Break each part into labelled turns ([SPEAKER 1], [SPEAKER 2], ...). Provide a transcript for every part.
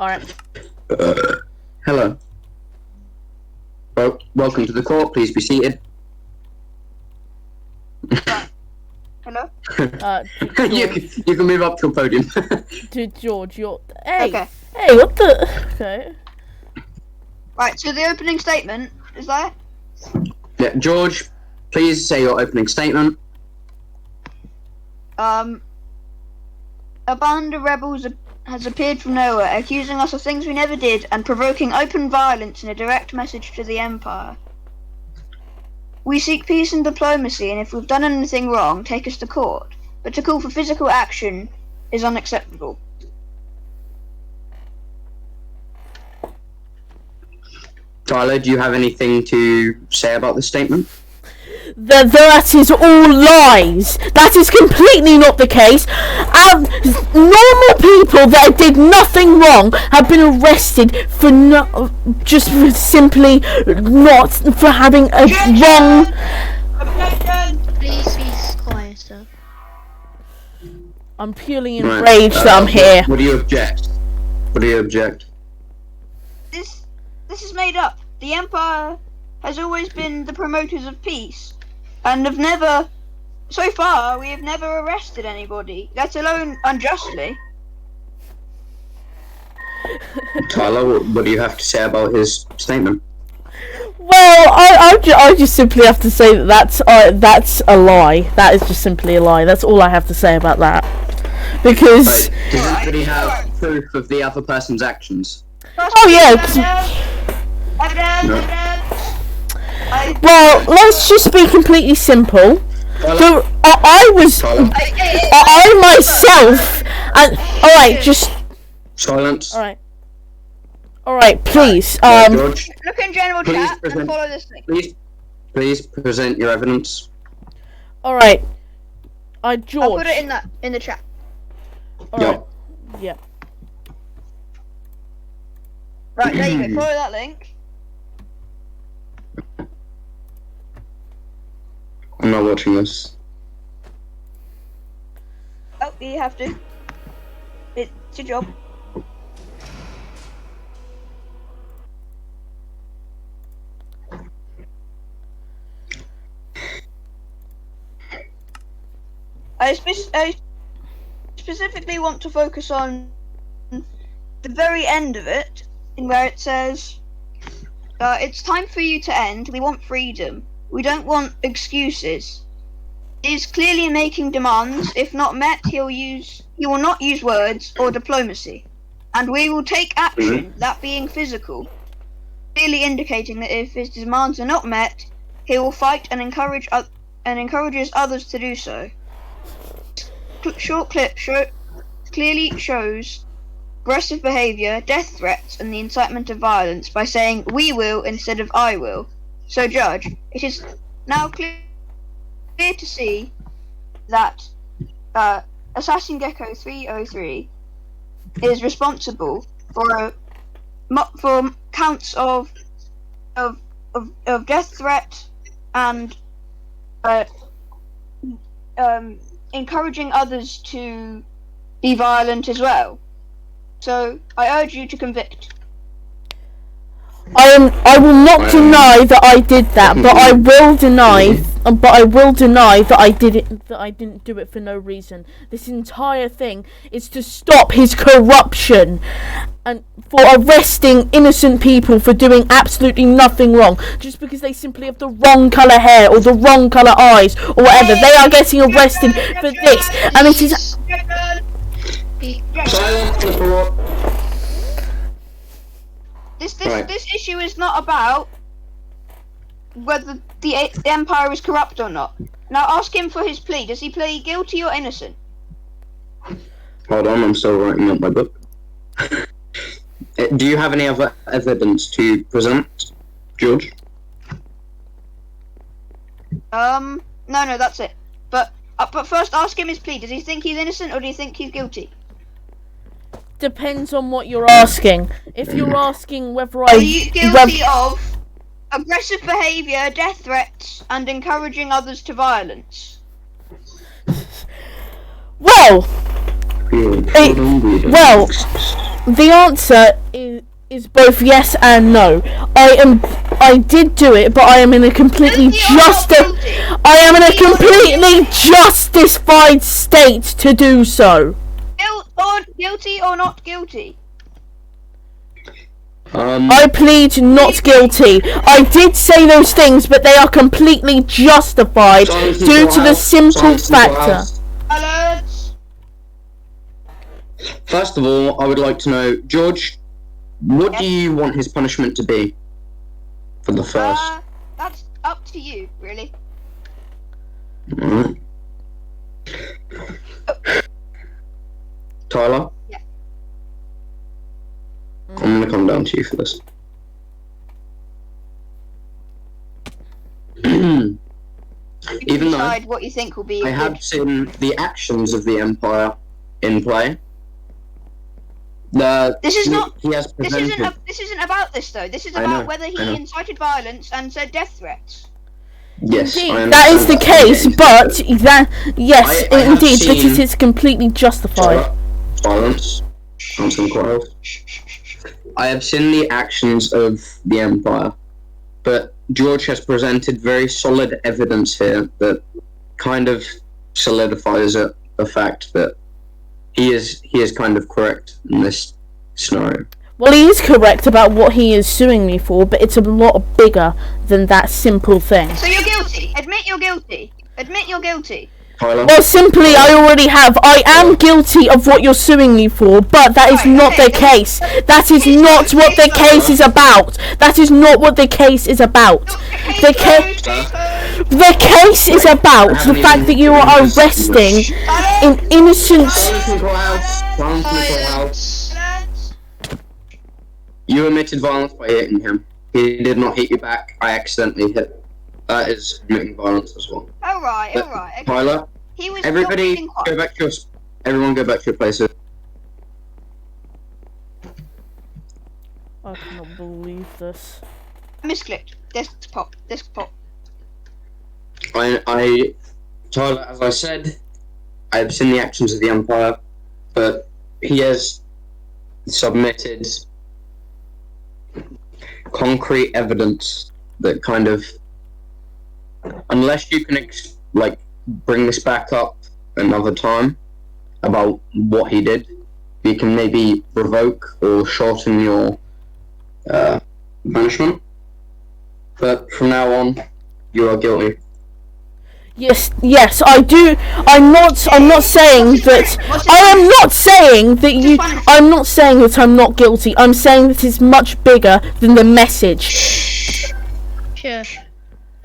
[SPEAKER 1] Alright.
[SPEAKER 2] Hello. Welcome to the court. Please be seated.
[SPEAKER 3] Hello?
[SPEAKER 2] You can move up to a podium.
[SPEAKER 1] Dude, George, Hey!
[SPEAKER 3] Okay.
[SPEAKER 1] Hey, what the... Okay.
[SPEAKER 3] Right, so the opening statement is there?
[SPEAKER 2] Yeah, George, please say your opening statement.
[SPEAKER 3] A band of rebels has appeared from nowhere, accusing us of things we never did and provoking open violence in a direct message to the Empire. We seek peace and diplomacy, and if we've done anything wrong, take us to court. But to call for physical action is unacceptable.
[SPEAKER 2] Tyler, do you have anything to say about this statement?
[SPEAKER 1] That is all lies. That is completely not the case. Normal people that did nothing wrong have been arrested for simply not for having a wrong.
[SPEAKER 4] Please be quieter.
[SPEAKER 1] I'm purely enraged that I'm here.
[SPEAKER 2] What do you object? What do you object?
[SPEAKER 3] This is made up. The Empire has always been the promoters of peace, and so far, we have never arrested anybody, let alone unjustly.
[SPEAKER 2] Tyler, what do you have to say about his statement?
[SPEAKER 1] Well, I just simply have to say that's a lie. That is just simply a lie. That's all I have to say about that. Because
[SPEAKER 2] Does anybody have proof of the other person's actions?
[SPEAKER 1] oh yeah. Well, let's just be completely simple. So I myself, and all right, just
[SPEAKER 2] silence.
[SPEAKER 1] All right, please.
[SPEAKER 2] George,
[SPEAKER 3] look in general chat and follow this thing.
[SPEAKER 2] Please present your evidence.
[SPEAKER 1] All right, George.
[SPEAKER 3] I'll put it in the chat.
[SPEAKER 1] All right. Yeah.
[SPEAKER 3] Right, there you go. Follow that link.
[SPEAKER 2] I'm not watching this.
[SPEAKER 3] Oh, you have to. It's your job. I specifically want to focus on the very end of it, in where it says, it's time for you to end. We want freedom. We don't want excuses. He is clearly making demands. If not met, he will not use words or diplomacy. And we will take action, that being physical, clearly indicating that if his demands are not met, he will fight and encourages others to do so. Short clip clearly shows aggressive behaviour, death threats, and the incitement of violence by saying "we will" instead of "I will." So, Judge, it is now clear to see that Assassin Gecko 303 is responsible for counts of death threat and encouraging others to be violent as well. So I urge you to convict.
[SPEAKER 1] I will not deny that I did that, but I will deny that I did it. That I didn't do it for no reason. This entire thing is to stop his corruption and for arresting innocent people for doing absolutely nothing wrong, just because they simply have the wrong colour hair or the wrong colour eyes or whatever. They are getting arrested for this, and it is.
[SPEAKER 3] This issue is not about whether the Empire is corrupt or not. Now ask him for his plea. Does he plead guilty or innocent?
[SPEAKER 2] Hold on, I'm still writing up my book. Do you have any other evidence to present, George?
[SPEAKER 3] No, that's it. But first ask him his plea. Does he think he's innocent or do you think he's guilty?
[SPEAKER 1] Depends on what you're asking. If you're asking whether
[SPEAKER 3] Are you guilty of aggressive behaviour, death threats, and encouraging others to violence?
[SPEAKER 1] Well, The answer is both yes and no. I did do it, but I am in a completely justified state to do so.
[SPEAKER 3] Guilty or not guilty?
[SPEAKER 1] I plead not guilty. I did say those things, but they are completely justified due to the simple factor.
[SPEAKER 3] Alerts.
[SPEAKER 2] First of all, I would like to know, George, what do you want his punishment to be for the first?
[SPEAKER 3] That's up to you, really.
[SPEAKER 2] Alright. Tyler?
[SPEAKER 3] Yeah.
[SPEAKER 2] I'm gonna come down to you for this.
[SPEAKER 3] You can
[SPEAKER 2] Even though
[SPEAKER 3] decide what you think will be.
[SPEAKER 2] I have seen the actions of the Empire in play.
[SPEAKER 3] This is not.
[SPEAKER 2] He has
[SPEAKER 3] This
[SPEAKER 2] presented.
[SPEAKER 3] isn't about this though. This is
[SPEAKER 2] I
[SPEAKER 3] about
[SPEAKER 2] know,
[SPEAKER 3] whether
[SPEAKER 2] I
[SPEAKER 3] he
[SPEAKER 2] know.
[SPEAKER 3] incited violence and said death threats.
[SPEAKER 2] Yes, I
[SPEAKER 1] Indeed, that is the
[SPEAKER 2] understand
[SPEAKER 1] case,
[SPEAKER 2] that.
[SPEAKER 1] but yes,
[SPEAKER 2] I have
[SPEAKER 1] indeed,
[SPEAKER 2] seen-
[SPEAKER 1] this is completely justified.
[SPEAKER 2] Violence. Answer the quiet. I have seen the actions of the Empire, but George has presented very solid evidence here that kind of solidifies it, the fact that he is kind of correct in this scenario.
[SPEAKER 1] Well, he is correct about what he is suing me for, but it's a lot bigger than that simple thing.
[SPEAKER 3] So you're guilty. Admit you're guilty. Admit you're guilty.
[SPEAKER 2] Tyler?
[SPEAKER 1] Well, simply, I already have. I am guilty of what you're suing me for, but that is not the case. That is not what the case is about. That is not what the case is about. The case is about the fact that you are arresting an innocent.
[SPEAKER 2] You admitted violence by hitting him. He did not hit you back. I accidentally hit. That is admitting violence as well.
[SPEAKER 3] Alright.
[SPEAKER 2] But,
[SPEAKER 3] Okay.
[SPEAKER 2] Tyler,
[SPEAKER 3] He was
[SPEAKER 2] everybody
[SPEAKER 3] not being
[SPEAKER 2] go back to your. Everyone go back to your places.
[SPEAKER 1] I cannot believe this.
[SPEAKER 3] misclicked. Desktop.
[SPEAKER 2] Tyler, as I said, I have seen the actions of the Empire, but he has submitted concrete evidence that kind of, unless you can bring this back up another time about what he did, you can maybe revoke or shorten your punishment. But from now on, you are guilty.
[SPEAKER 1] Yes, I do. I'm not saying that. I am not saying that you. I'm not saying that I'm not guilty. I'm saying that it's much bigger than the message.
[SPEAKER 4] Sure.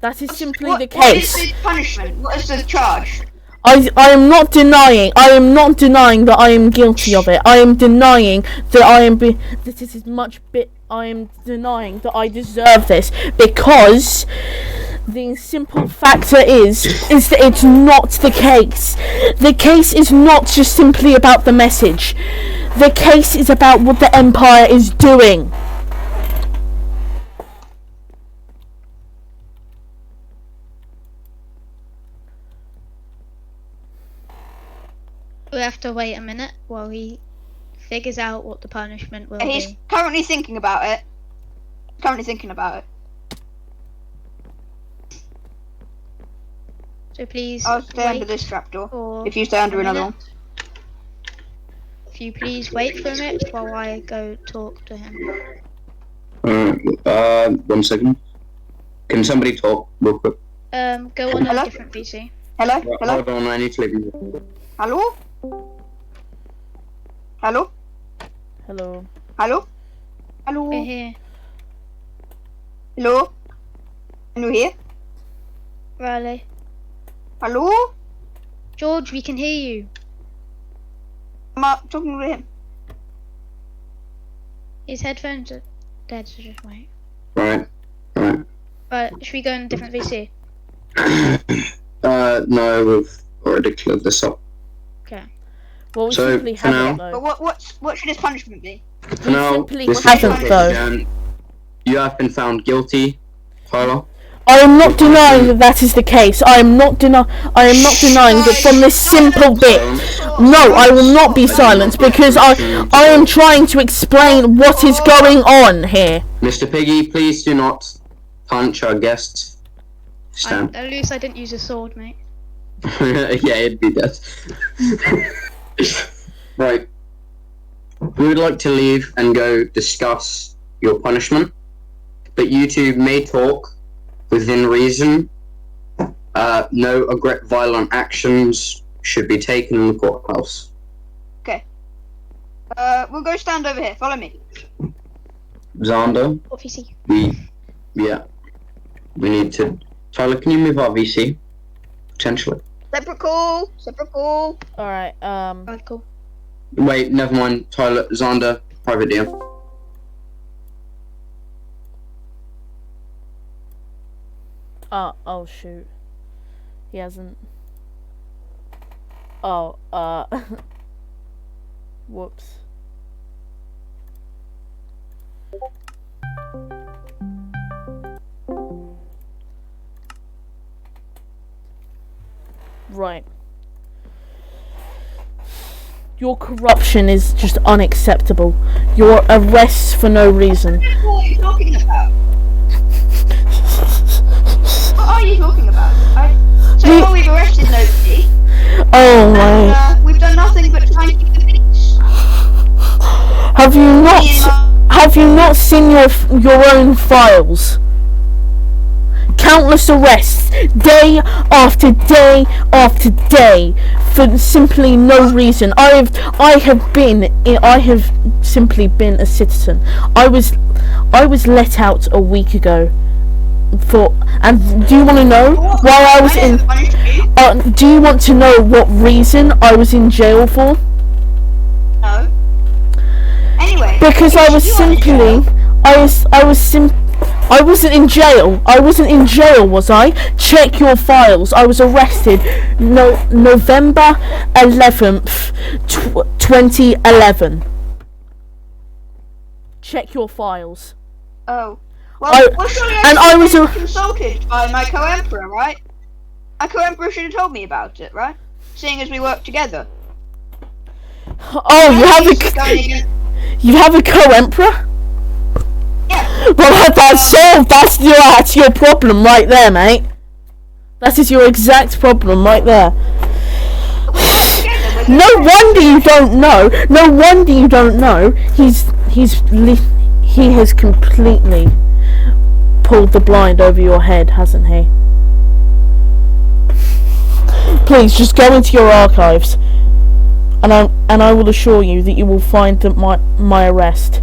[SPEAKER 1] That is simply
[SPEAKER 3] What
[SPEAKER 1] the
[SPEAKER 3] is
[SPEAKER 1] case.
[SPEAKER 3] the punishment? What is the charge?
[SPEAKER 1] I am not denying. I am not denying that I am guilty of it. I am denying that I am. That this is much bit. I am denying that I deserve this because the simple factor is that it's not the case. The case is not just simply about the message. The case is about what the Empire is doing.
[SPEAKER 4] We have to wait a minute while he figures out what the punishment will
[SPEAKER 3] He's
[SPEAKER 4] be.
[SPEAKER 3] currently thinking about it.
[SPEAKER 4] So please
[SPEAKER 3] I'll stay under
[SPEAKER 4] wait
[SPEAKER 3] this trapdoor.
[SPEAKER 4] for
[SPEAKER 3] If you stay under
[SPEAKER 4] a
[SPEAKER 3] another
[SPEAKER 4] minute.
[SPEAKER 3] one.
[SPEAKER 4] If you please wait for a minute while I go talk to him.
[SPEAKER 2] 1 second. Can somebody talk real quick?
[SPEAKER 4] Go on
[SPEAKER 3] Hello?
[SPEAKER 4] a different PC.
[SPEAKER 3] Hello?
[SPEAKER 2] Well,
[SPEAKER 3] Hello?
[SPEAKER 2] hold on, I need to leave.
[SPEAKER 3] Hello? Hello?
[SPEAKER 1] Hello.
[SPEAKER 3] Hello? Hello?
[SPEAKER 4] We're here.
[SPEAKER 3] Hello? Can you hear?
[SPEAKER 4] Riley.
[SPEAKER 3] Hello?
[SPEAKER 4] George, we can hear you.
[SPEAKER 3] I'm talking to him.
[SPEAKER 4] His headphones are dead, so just wait.
[SPEAKER 2] Right.
[SPEAKER 4] Right, should we go on a different VC?
[SPEAKER 2] No, we've already cleared this up.
[SPEAKER 4] Okay.
[SPEAKER 1] Well, we
[SPEAKER 2] So,
[SPEAKER 1] simply
[SPEAKER 2] for
[SPEAKER 1] haven't
[SPEAKER 2] now-
[SPEAKER 1] though.
[SPEAKER 3] But what should his punishment be?
[SPEAKER 2] For now,
[SPEAKER 1] simply
[SPEAKER 2] this
[SPEAKER 1] haven't,
[SPEAKER 2] is
[SPEAKER 1] though.
[SPEAKER 2] You have been found guilty, Tyler.
[SPEAKER 1] I am not denying that is the case. I am not denying that from this simple bit. No, I will not be silenced because I am trying to explain what is going on here.
[SPEAKER 2] Mr. Piggy, please do not punch our guests. Stand.
[SPEAKER 4] At least I didn't use a sword, mate.
[SPEAKER 2] Yeah, it'd be dead. Right. We would like to leave and go discuss your punishment, but you two may talk within reason. No violent actions should be taken in the courthouse.
[SPEAKER 3] Okay. We'll go stand over here. Follow me.
[SPEAKER 2] Xander,
[SPEAKER 4] What VC?
[SPEAKER 2] we need to... Tyler, can you move our VC? Potentially.
[SPEAKER 3] Separate call. Separate call.
[SPEAKER 1] Alright,
[SPEAKER 4] Alright, cool.
[SPEAKER 2] Wait, never mind. Tyler, Xander, private deal.
[SPEAKER 1] oh shoot. He hasn't. Oh, whoops. Right. Your corruption is just unacceptable. Your arrests for no reason.
[SPEAKER 3] What are you talking about? What are you talking about? So far we've arrested nobody.
[SPEAKER 1] Oh my.
[SPEAKER 3] And, we've done nothing but try and keep the peace.
[SPEAKER 1] Have you not seen your own files? Countless arrests, day after day after day, for simply no reason. I have simply been a citizen. I was let out a week ago. And do you want to know why I was in? Do you want to know what reason I was in jail for?
[SPEAKER 3] No. Anyway.
[SPEAKER 1] Because I wasn't in jail. I wasn't in jail, was I? Check your files. I was arrested November 11th, 2011. Check your files.
[SPEAKER 3] Oh. Well, surely I was consulted by my co-emperor, right? My co-emperor should have told me about it, right? Seeing as we work together.
[SPEAKER 1] Oh, you have a co-emperor?
[SPEAKER 3] Yeah.
[SPEAKER 1] Well, that's your problem right there, mate. That is your exact problem right there. No wonder you don't know. No wonder you don't know. He has completely pulled the blind over your head, hasn't he? Please just go into your archives, and I will assure you that you will find that my arrest.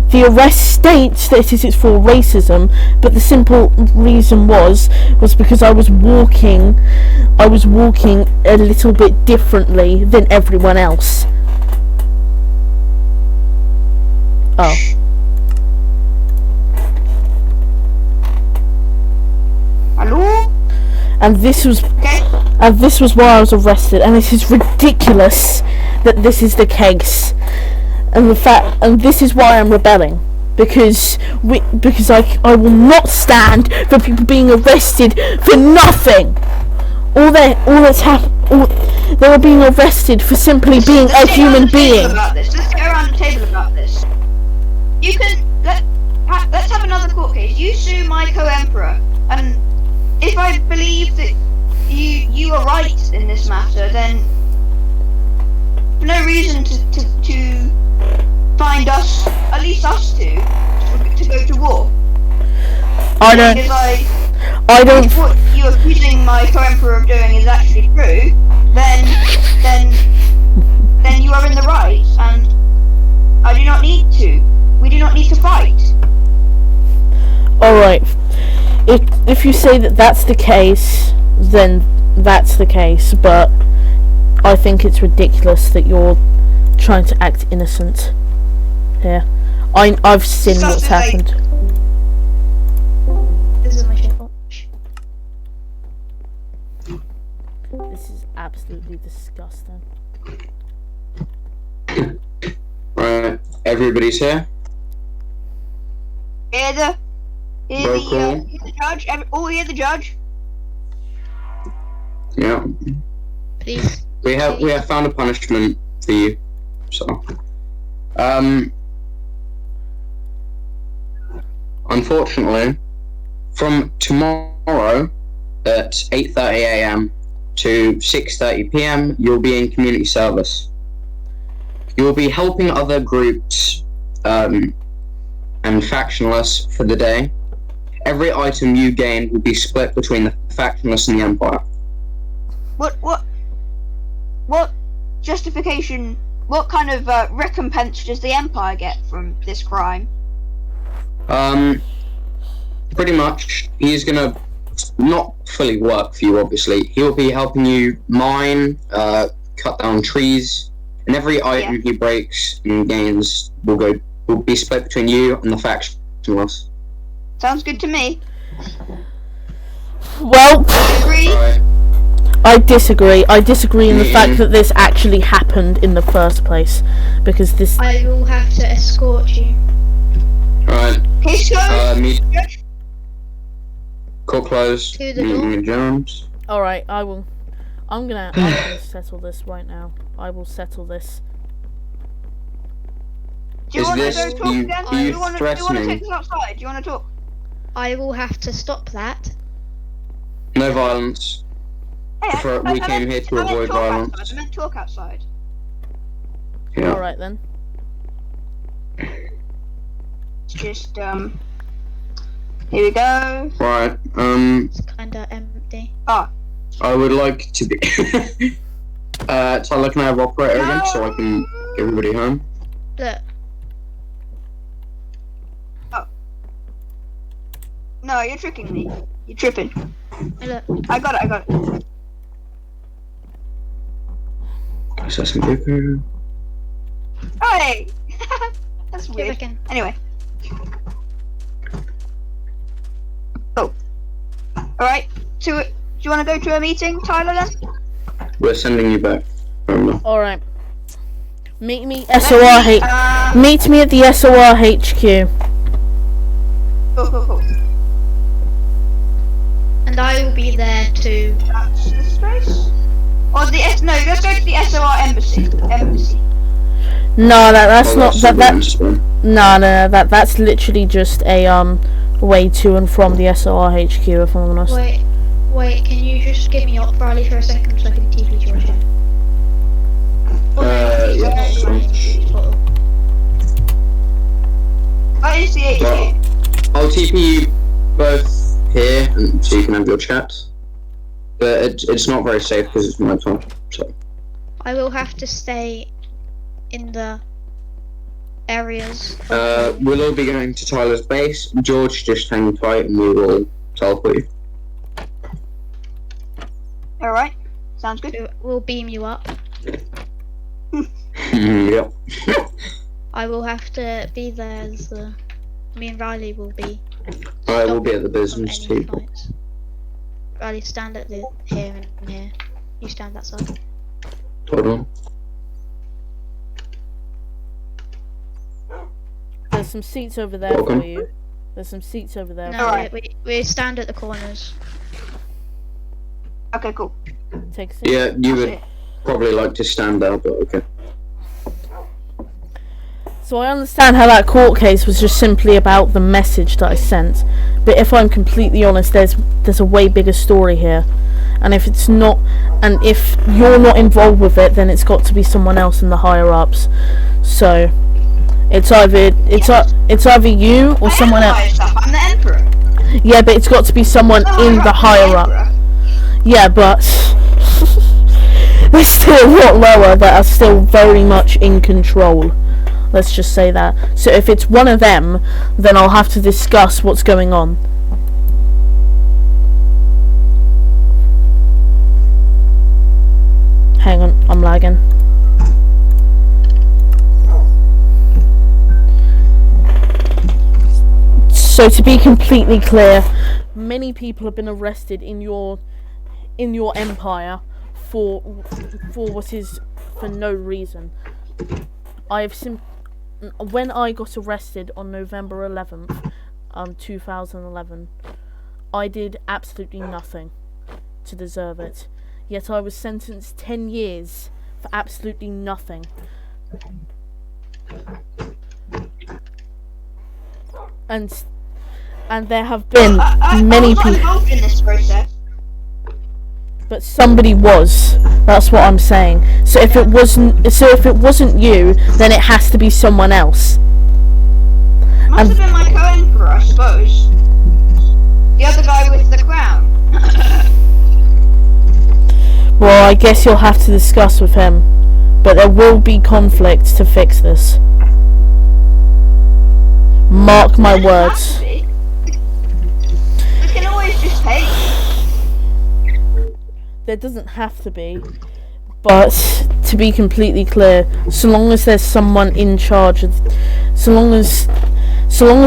[SPEAKER 1] The arrest states that it is for racism, but the simple reason was because I was walking a little bit differently than everyone else. Oh.
[SPEAKER 3] Hello?
[SPEAKER 1] And this was why I was arrested, and it is ridiculous that this is the case. And this is why I'm rebelling, because I will not stand for people being arrested for nothing. They were being arrested for simply being a human being.
[SPEAKER 3] Let's go around the table about this. Let's have another court case. You sue my co-emperor, and if I believe that you are right in this matter, then no reason to find us, at least us two, to go to war.
[SPEAKER 1] I don't.
[SPEAKER 3] If what you're accusing my co-emperor of doing is actually true, then you are in the right, and I do not need to. We do not need to fight.
[SPEAKER 1] All right. If you say that that's the case, then that's the case. But I think it's ridiculous that you're trying to act innocent here. I've seen what's happened.
[SPEAKER 4] This is my shit. Oh.
[SPEAKER 1] This is absolutely disgusting.
[SPEAKER 2] Right, everybody's here.
[SPEAKER 3] Hear the judge. All hear the judge.
[SPEAKER 2] Yeah.
[SPEAKER 4] Please.
[SPEAKER 2] we have found a punishment for you. So, unfortunately, from tomorrow at 8:30 a.m. to 6:30 p.m., you'll be in community service. You'll be helping other groups and factionless for the day. Every item you gain will be split between the factionless and the Empire.
[SPEAKER 3] What justification? What kind of recompense does the Empire get from this crime?
[SPEAKER 2] Pretty much, he's gonna not fully work for you. Obviously, he'll be helping you mine, cut down trees, and every item he breaks and gains will be split between you and the factionless.
[SPEAKER 3] Sounds good to me.
[SPEAKER 1] Well,
[SPEAKER 3] Agree?
[SPEAKER 2] Right.
[SPEAKER 1] I disagree. I disagree in the fact that this actually happened in the first place, because this.
[SPEAKER 4] I will have to escort you.
[SPEAKER 2] Right.
[SPEAKER 3] Case closed.
[SPEAKER 2] Court closed.
[SPEAKER 4] To the door.
[SPEAKER 2] Meeting adjourned.
[SPEAKER 1] All right, I'm gonna settle this right now. I will settle this.
[SPEAKER 3] Do you
[SPEAKER 2] Is
[SPEAKER 3] want to
[SPEAKER 2] this
[SPEAKER 3] go talk
[SPEAKER 2] you-
[SPEAKER 3] again?
[SPEAKER 2] are
[SPEAKER 3] Do
[SPEAKER 2] you
[SPEAKER 3] you want to
[SPEAKER 2] threatening?
[SPEAKER 3] take this outside? Do you want to talk?
[SPEAKER 4] I will have to stop that.
[SPEAKER 2] No violence.
[SPEAKER 3] Hey,
[SPEAKER 2] We came here to avoid violence.
[SPEAKER 3] I meant talk outside.
[SPEAKER 2] Yeah.
[SPEAKER 1] All right then.
[SPEAKER 3] It's just here we go.
[SPEAKER 2] Right.
[SPEAKER 4] It's kinda empty.
[SPEAKER 3] Ah,
[SPEAKER 2] I would like to be. Tyler, can I have operator again so I can get everybody home?
[SPEAKER 4] Look,
[SPEAKER 3] no, you're tricking me. You're tripping.
[SPEAKER 4] look.
[SPEAKER 3] I got it.
[SPEAKER 2] FunStufSMP.
[SPEAKER 3] Hey! That's
[SPEAKER 4] Give
[SPEAKER 3] weird.
[SPEAKER 4] again.
[SPEAKER 3] Anyway. Oh. Alright. Do you want to go to a meeting, Tyler, then?
[SPEAKER 2] We're sending you back.
[SPEAKER 1] All right. Meet me SOR
[SPEAKER 3] Uh,
[SPEAKER 1] Meet me at the SOR HQ.
[SPEAKER 3] cool.
[SPEAKER 4] And I will be there too.
[SPEAKER 3] That's the space? Or no, let's go to the SOR embassy.
[SPEAKER 1] No, that's not that's literally just a way to and from the SOR HQ. If I'm honest.
[SPEAKER 4] Wait, can you just give me up Riley for a second so I can TP George here?
[SPEAKER 2] Yes.
[SPEAKER 3] Where is the HQ?
[SPEAKER 2] I'll TP you both here so you can have your chat. But it's not very safe because it's my time. So.
[SPEAKER 4] I will have to stay in the areas.
[SPEAKER 2] We'll all be going to Tyler's base. George, just hang tight and we will teleport you.
[SPEAKER 3] Alright. Sounds good.
[SPEAKER 4] We'll beam you up.
[SPEAKER 2] Yep.
[SPEAKER 4] I will have to be there as me and Riley will be.
[SPEAKER 2] I will be at the
[SPEAKER 4] Of
[SPEAKER 2] business
[SPEAKER 4] any
[SPEAKER 2] table.
[SPEAKER 4] fights. Riley, stand at the here and here. You stand that side.
[SPEAKER 2] Hold on.
[SPEAKER 1] There's some seats over there
[SPEAKER 2] Welcome.
[SPEAKER 1] for you. There's some seats over there.
[SPEAKER 4] No,
[SPEAKER 1] for
[SPEAKER 3] Alright.
[SPEAKER 4] we stand at the corners.
[SPEAKER 3] Okay, cool.
[SPEAKER 1] you. Take a seat.
[SPEAKER 2] Yeah, you would
[SPEAKER 3] That's it.
[SPEAKER 2] probably like to stand out, but okay.
[SPEAKER 1] So I understand how that court case was just simply about the message that I sent. But if I'm completely honest, there's a way bigger story here. And if it's not, and if you're not involved with it, then it's got to be someone else in the higher ups. So it's either you or someone else.
[SPEAKER 3] I'm the Emperor.
[SPEAKER 1] Yeah, but it's got to be someone in the higher up. Yeah, but there's still a lot lower that are still very much in control. Let's just say that. So if it's one of them, then I'll have to discuss what's going on. Hang on, I'm lagging. So to be completely clear, many people have been arrested in your empire for what is for no reason. When I got arrested on November 11th, 2011, I did absolutely nothing to deserve it. yet I was sentenced 10 years for absolutely nothing. And there have been many
[SPEAKER 3] I was not
[SPEAKER 1] people,
[SPEAKER 3] involved in this process.
[SPEAKER 1] but somebody was. That's what I'm saying. So if it wasn't you, then it has to be someone else.
[SPEAKER 3] Must have been my co-emperor, I suppose. The other guy with the crown.
[SPEAKER 1] Well, I guess you'll have to discuss with him, but there will be conflicts to fix this. Mark my words.
[SPEAKER 3] We can always just hate.
[SPEAKER 1] There doesn't have to be, but to be completely clear, so long as there's someone in charge, so long as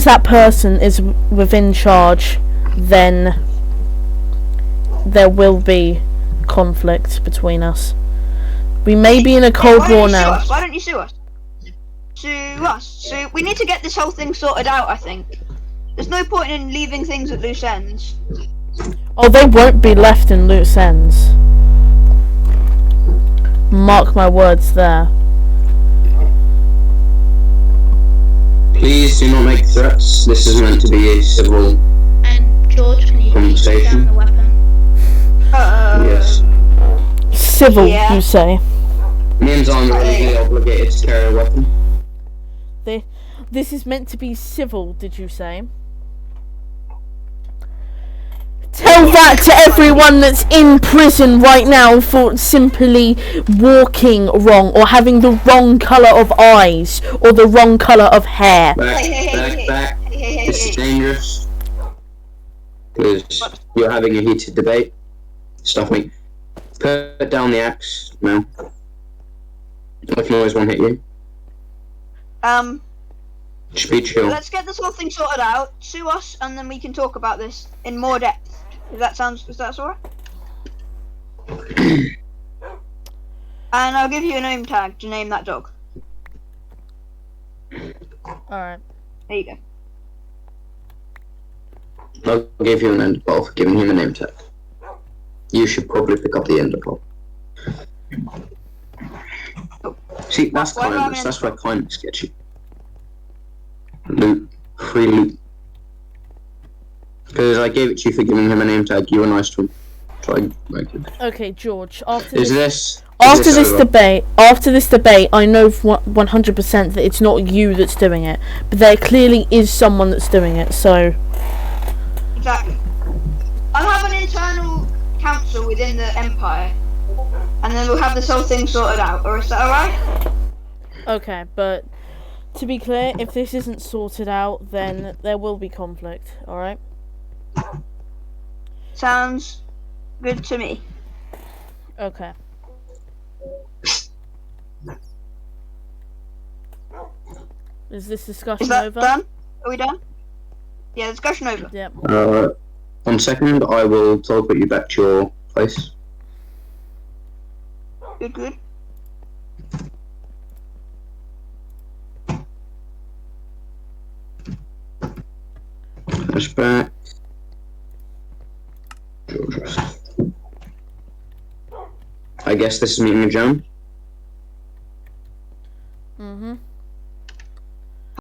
[SPEAKER 1] that person is within charge, then there will be conflict between us. We may be in a cold war now.
[SPEAKER 3] Why don't you sue us? Sue us. We need to get this whole thing sorted out, I think. There's no point in leaving things at loose ends.
[SPEAKER 1] Oh, they won't be left in loose ends. Mark my words there.
[SPEAKER 2] Please do not make threats. This is meant to be a civil
[SPEAKER 4] And George, can you please put down the weapon?
[SPEAKER 2] yes.
[SPEAKER 1] Civil,
[SPEAKER 3] Yeah.
[SPEAKER 1] you say?
[SPEAKER 2] Means I'm legally obligated to carry a weapon.
[SPEAKER 1] This is meant to be civil, did you say? Tell that to everyone that's in prison right now for simply walking wrong or having the wrong colour of eyes or the wrong colour of hair.
[SPEAKER 2] Back.
[SPEAKER 3] Hey.
[SPEAKER 2] This is dangerous. Because you're having a heated debate. Stop me. Put down the axe now. I can always one hit you. Just be chill.
[SPEAKER 3] Let's get this whole thing sorted out. Sue us, and then we can talk about this in more depth. Is that alright? And I'll give you a name tag to name that dog.
[SPEAKER 1] Alright.
[SPEAKER 3] There you go.
[SPEAKER 2] I'll give you an Enderpearl for giving him a name tag. You should probably pick up the Enderpearl. See, that's
[SPEAKER 3] Why do I have
[SPEAKER 2] kindness.
[SPEAKER 3] an
[SPEAKER 2] That's why kindness gets you. Loot. Free loot. Because I gave it to you for giving him a name tag. You were nice to him. So I good.
[SPEAKER 1] Okay, George, after
[SPEAKER 2] Is
[SPEAKER 1] this
[SPEAKER 2] this
[SPEAKER 1] debate, I know 100% that it's not you that's doing it, but there clearly is someone that's doing it, so...
[SPEAKER 3] Exactly. I'll have an internal council within the Empire, and then we'll have this whole thing sorted out. Or is that alright?
[SPEAKER 1] Okay, but to be clear, if this isn't sorted out, then there will be conflict, alright?
[SPEAKER 3] Sounds good to me.
[SPEAKER 1] Okay. Is this discussion
[SPEAKER 3] Is that
[SPEAKER 1] over?
[SPEAKER 3] done? Are we done? Yeah, discussion over.
[SPEAKER 1] Yep.
[SPEAKER 2] 1 second, I will teleport you back to your place.
[SPEAKER 3] Good.
[SPEAKER 2] Push back. I guess this is meeting adjourned.